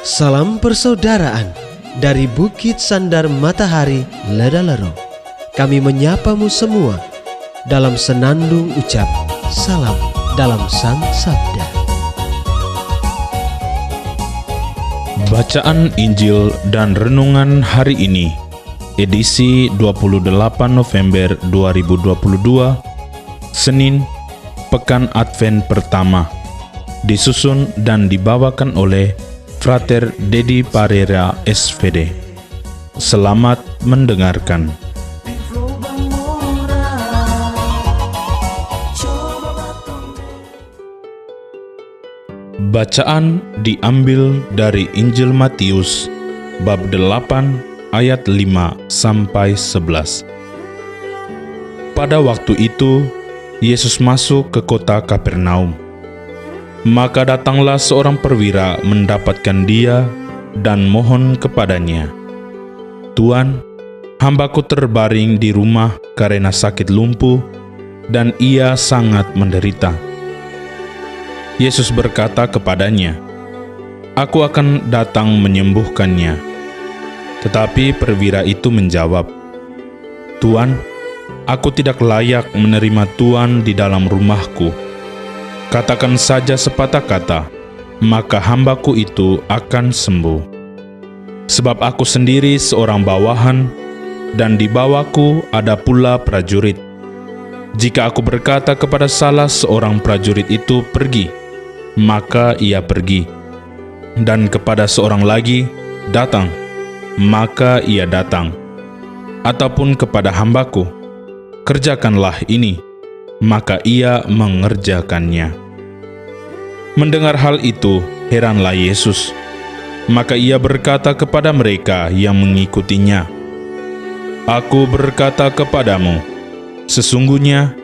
Salam persaudaraan dari Bukit Sandar Matahari Ledalero. Kami menyapamu semua dalam senandung ucap salam dalam Sang Sabda. Bacaan Injil dan Renungan hari ini, edisi 28 November 2022, Senin, Pekan Advent pertama, disusun dan dibawakan oleh Frater Dedi Parera SVD. Selamat mendengarkan. Bacaan diambil dari Injil Matius bab 8 ayat 5 sampai 11. Pada waktu itu Yesus masuk ke kota Kapernaum. Maka datanglah seorang perwira mendapatkan dia dan mohon kepadanya, "Tuan, hambaku terbaring di rumah karena sakit lumpuh dan ia sangat menderita." Yesus berkata kepadanya, "Aku akan datang menyembuhkannya." Tetapi perwira itu menjawab, "Tuan, aku tidak layak menerima Tuan di dalam rumahku. Katakan saja sepatah kata, maka hambaku itu akan sembuh. Sebab aku sendiri seorang bawahan, dan di bawahku ada pula prajurit. Jika aku berkata kepada salah seorang prajurit itu pergi, maka ia pergi. Dan kepada seorang lagi, datang, maka ia datang. Ataupun kepada hambaku, kerjakanlah ini, maka ia mengerjakannya." Mendengar hal itu, heranlah Yesus. Maka ia berkata kepada mereka yang mengikutinya, "Aku berkata kepadamu, sesungguhnya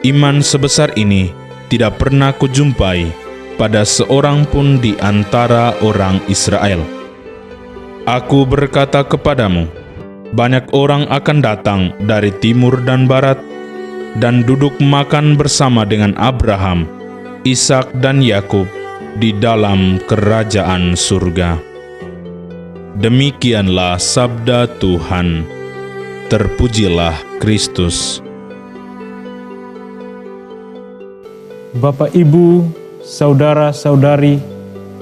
iman sebesar ini tidak pernah kujumpai pada seorang pun di antara orang Israel. Aku berkata kepadamu, banyak orang akan datang dari timur dan barat, dan duduk makan bersama dengan Abraham, Ishak dan Yakub di dalam kerajaan surga." Demikianlah sabda Tuhan. Terpujilah Kristus. Bapak, Ibu, saudara-saudari,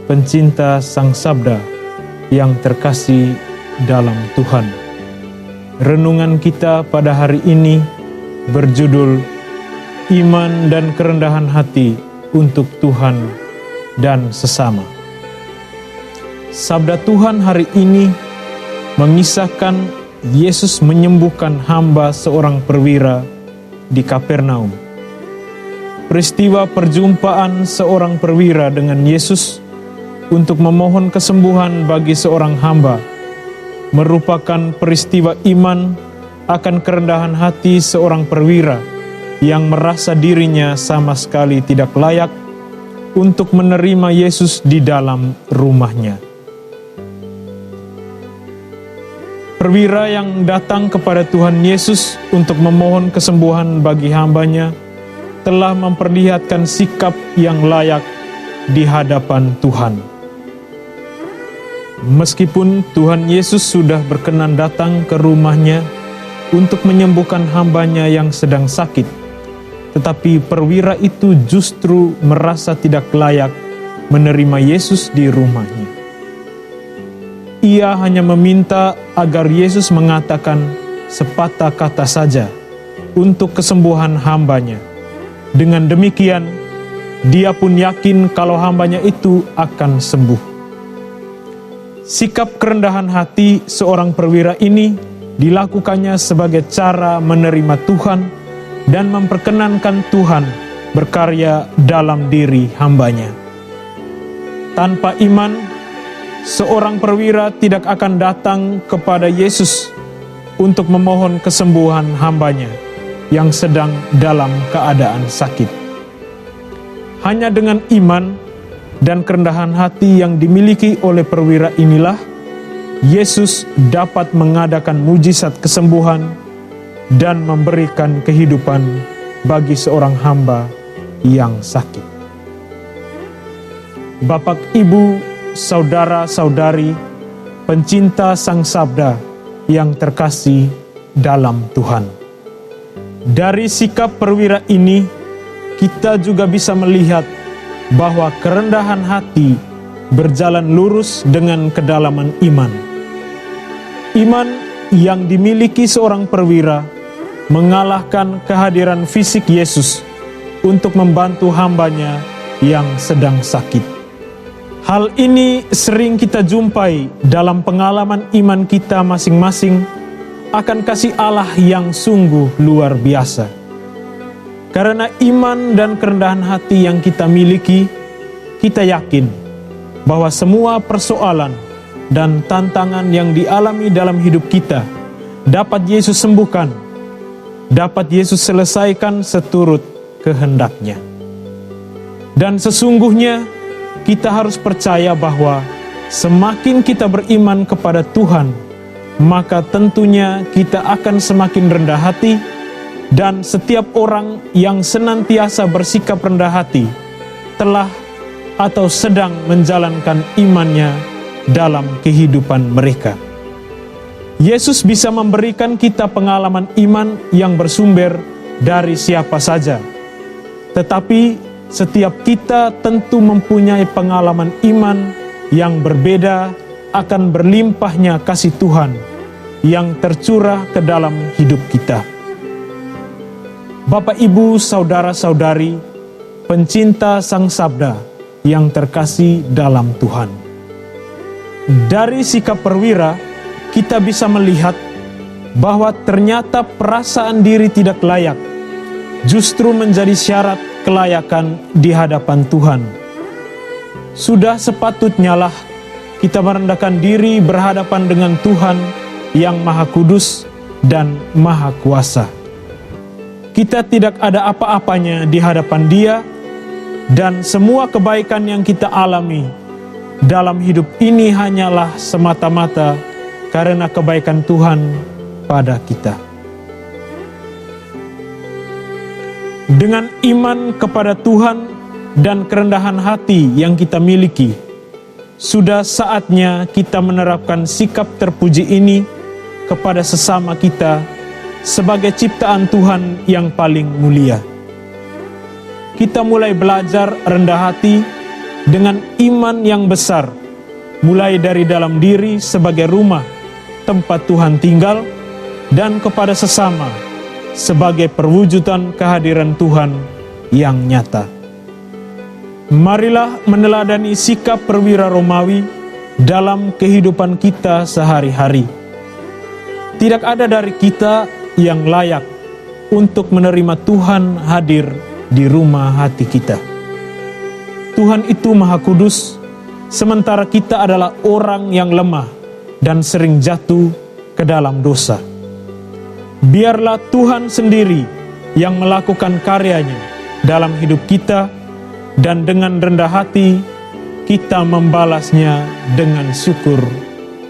pencinta Sang Sabda yang terkasih dalam Tuhan. Renungan kita pada hari ini berjudul Iman dan Kerendahan Hati untuk Tuhan dan Sesama. Sabda Tuhan hari ini mengisahkan Yesus menyembuhkan hamba seorang perwira di Kapernaum. Peristiwa perjumpaan seorang perwira dengan Yesus untuk memohon kesembuhan bagi seorang hamba merupakan peristiwa iman akan kerendahan hati seorang perwira yang merasa dirinya sama sekali tidak layak untuk menerima Yesus di dalam rumahnya. Perwira yang datang kepada Tuhan Yesus untuk memohon kesembuhan bagi hambanya telah memperlihatkan sikap yang layak di hadapan Tuhan. Meskipun Tuhan Yesus sudah berkenan datang ke rumahnya untuk menyembuhkan hambanya yang sedang sakit, tetapi perwira itu justru merasa tidak layak menerima Yesus di rumahnya. Ia hanya meminta agar Yesus mengatakan sepatah kata saja untuk kesembuhan hambanya. Dengan demikian, dia pun yakin kalau hambanya itu akan sembuh. Sikap kerendahan hati seorang perwira ini dilakukannya sebagai cara menerima Tuhan dan memperkenankan Tuhan berkarya dalam diri hambanya. Tanpa iman, seorang perwira tidak akan datang kepada Yesus untuk memohon kesembuhan hambanya yang sedang dalam keadaan sakit. Hanya dengan iman dan kerendahan hati yang dimiliki oleh perwira inilah, Yesus dapat mengadakan mujizat kesembuhan dan memberikan kehidupan bagi seorang hamba yang sakit. Bapak, Ibu, saudara-saudari, pencinta Sang Sabda yang terkasih dalam Tuhan. Dari sikap perwira ini, kita juga bisa melihat bahwa kerendahan hati berjalan lurus dengan kedalaman iman. Iman yang dimiliki seorang perwira mengalahkan kehadiran fisik Yesus untuk membantu hambanya yang sedang sakit. Hal ini sering kita jumpai dalam pengalaman iman kita masing-masing akan kasih Allah yang sungguh luar biasa. Karena iman dan kerendahan hati yang kita miliki, kita yakin bahwa semua persoalan dan tantangan yang dialami dalam hidup kita dapat Yesus sembuhkan, dapat Yesus selesaikan seturut kehendak-Nya. Dan sesungguhnya kita harus percaya bahwa semakin kita beriman kepada Tuhan, maka tentunya kita akan semakin rendah hati, dan setiap orang yang senantiasa bersikap rendah hati telah atau sedang menjalankan imannya dalam kehidupan mereka. Yesus bisa memberikan kita pengalaman iman yang bersumber dari siapa saja. Tetapi setiap kita tentu mempunyai pengalaman iman yang berbeda akan berlimpahnya kasih Tuhan yang tercurah ke dalam hidup kita. Bapak, Ibu, saudara-saudari, pencinta Sang Sabda yang terkasih dalam Tuhan. Dari sikap perwira, kita bisa melihat bahwa ternyata perasaan diri tidak layak justru menjadi syarat kelayakan di hadapan Tuhan. Sudah sepatutnya lah kita merendahkan diri berhadapan dengan Tuhan yang Maha Kudus dan Maha Kuasa. Kita tidak ada apa-apanya di hadapan Dia, dan semua kebaikan yang kita alami dalam hidup ini hanyalah semata-mata karena kebaikan Tuhan pada kita. Dengan iman kepada Tuhan dan kerendahan hati yang kita miliki, sudah saatnya kita menerapkan sikap terpuji ini kepada sesama kita sebagai ciptaan Tuhan yang paling mulia. Kita mulai belajar rendah hati dengan iman yang besar, mulai dari dalam diri sebagai rumah tempat Tuhan tinggal, dan kepada sesama sebagai perwujudan kehadiran Tuhan yang nyata. Marilah meneladani sikap perwira Romawi dalam kehidupan kita sehari-hari. Tidak ada dari kita yang layak untuk menerima Tuhan hadir di rumah hati kita. Tuhan itu Maha Kudus, sementara kita adalah orang yang lemah dan sering jatuh ke dalam dosa. Biarlah Tuhan sendiri yang melakukan karyanya dalam hidup kita, dan dengan rendah hati kita membalasnya dengan syukur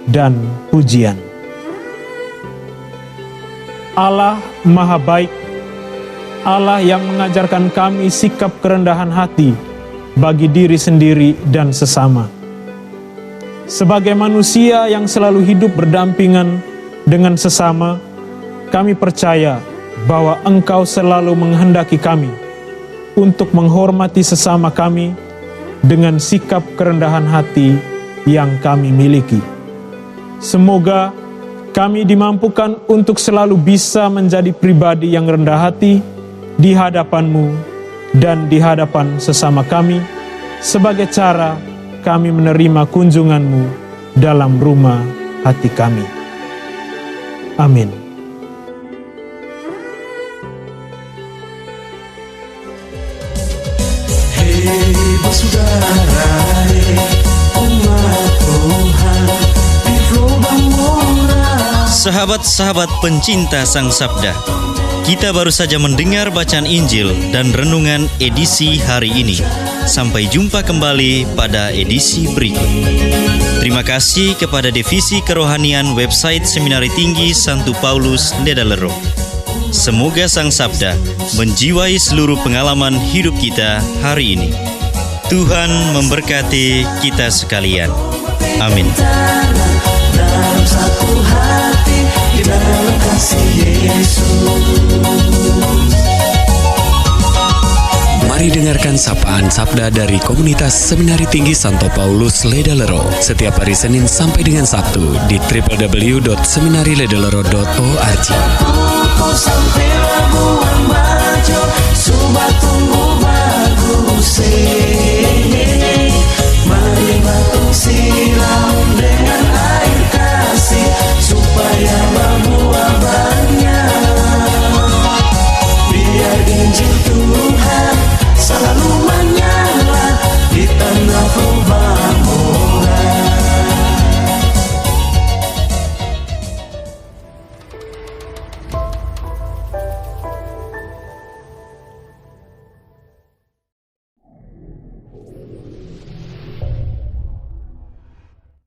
dan pujian. Allah Maha Baik, Allah yang mengajarkan kami sikap kerendahan hati bagi diri sendiri dan sesama. Sebagai manusia yang selalu hidup berdampingan dengan sesama, kami percaya bahwa Engkau selalu menghendaki kami untuk menghormati sesama kami dengan sikap kerendahan hati yang kami miliki. Semoga kami dimampukan untuk selalu bisa menjadi pribadi yang rendah hati di hadapan-Mu dan di hadapan sesama kami, sebagai cara kami menerima kunjungan-Mu dalam rumah hati kami. Amin. Sahabat-sahabat pencinta Sang Sabda, kita baru saja mendengar bacaan Injil dan renungan edisi hari ini. Sampai jumpa kembali pada edisi berikut. Terima kasih kepada Divisi Kerohanian website Seminari Tinggi Santo Paulus Ledalero. Semoga Sang Sabda menjiwai seluruh pengalaman hidup kita hari ini. Tuhan memberkati kita sekalian. Amin. Dalam satu hati di dalam kasih Yesus. Mari dengarkan sapaan sabda dari komunitas Seminari Tinggi Santo Paulus Ledalero setiap hari Senin sampai dengan Sabtu di www.seminariledalero.org.